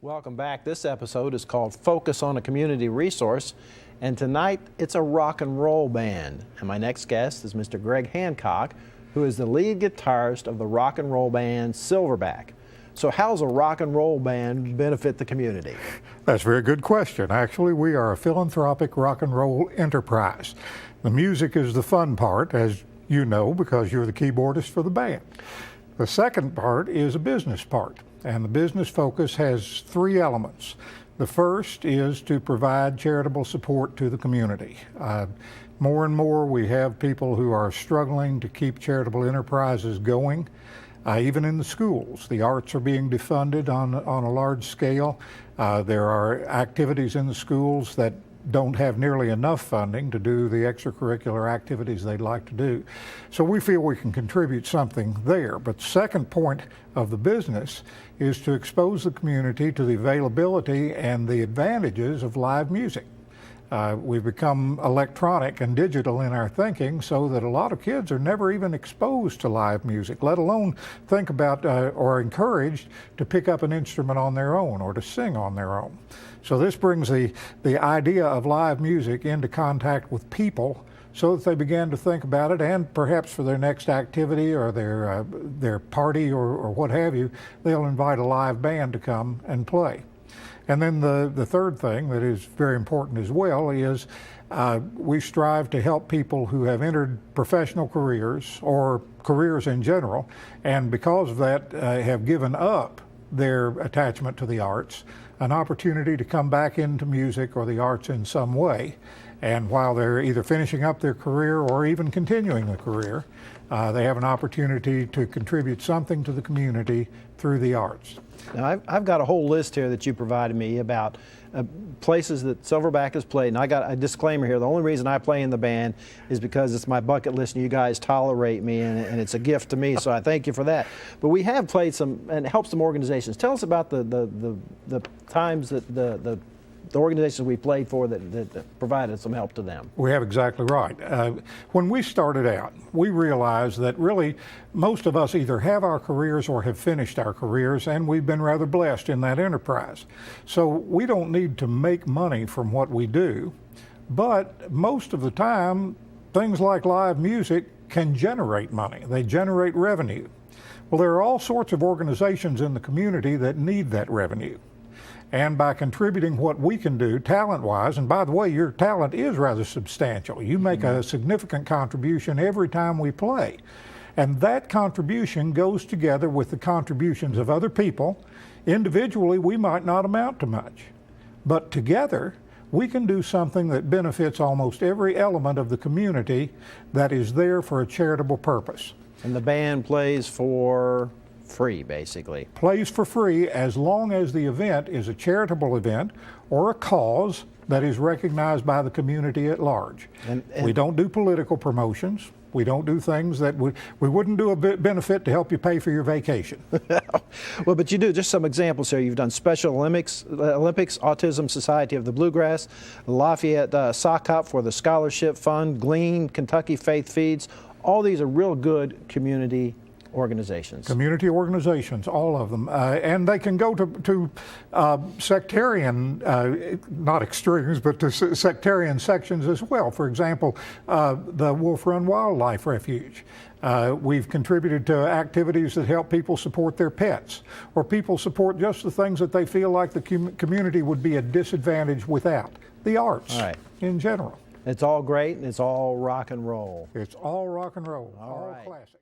Welcome back. This episode is called Focus on a Community Resource, and tonight it's a rock and roll band. And my next guest is Mr. Greg Hancock, who is the lead guitarist of the rock and roll band Silverback. So how's a rock and roll band benefit the community? That's a very good question. Actually, we are a philanthropic rock and roll enterprise. The music is the fun part, as you know, because you're the keyboardist for the band. The second part is a business part. And the business focus has three elements. The first is to provide charitable support to the community. More and more we have people who are struggling to keep charitable enterprises going. Even in the schools, the arts are being defunded on a large scale. There are activities in the schools that don't have nearly enough funding to do the extracurricular activities they'd like to do. So we feel we can contribute something there. But the second point of the business is to expose the community to the availability and the advantages of live music. We've become electronic and digital in our thinking so that a lot of kids are never even exposed to live music, let alone think about or encouraged to pick up an instrument on their own or to sing on their own. So this brings the idea of live music into contact with people so that they begin to think about it, and perhaps for their next activity or their party or what have you, they'll invite a live band to come and play. And then the third thing that is very important as well is we strive to help people who have entered professional careers or careers in general, and because of that have given up their attachment to the arts, an opportunity to come back into music or the arts in some way. And while they're either finishing up their career or even continuing the career, they have an opportunity to contribute something to the community through the arts. Now, I've got a whole list here that you provided me about places that Silverback has played, and I got a disclaimer here. The only reason I play in the band is because it's my bucket list and you guys tolerate me, and it's a gift to me, so I thank you for that. But we have played some and helped some organizations. Tell us about the times that the organizations we played for that provided some help to them. We have exactly right. When we started out, we realized that really most of us either have our careers or have finished our careers, and we've been rather blessed in that enterprise. So we don't need to make money from what we do, but most of the time, things like live music can generate money. They generate revenue. Well, there are all sorts of organizations in the community that need that revenue. And by contributing what we can do talent-wise, and by the way, your talent is rather substantial. You make a significant contribution every time we play. And that contribution goes together with the contributions of other people. Individually, we might not amount to much. But together, we can do something that benefits almost every element of the community that is there for a charitable purpose. And the band plays for free, basically. Plays for free as long as the event is a charitable event or a cause that is recognized by the community at large. And we don't do political promotions. We don't do things that we wouldn't do a benefit to help you pay for your vacation. Well, but you do. Just some examples here. You've done Special Olympics, Autism Society of the Bluegrass, Lafayette Sock Hop for the Scholarship Fund, Glean, Kentucky Faith Feeds. All these are real good community organizations. Community organizations, all of them. And they can go to sectarian, not extremes, but to sectarian sections as well. For example, the Wolf Run Wildlife Refuge. We've contributed to activities that help people support their pets, or people support just the things that they feel like the community would be a disadvantage without. The arts in general. It's all great, and it's all rock and roll. It's all rock and roll, all right. Classic.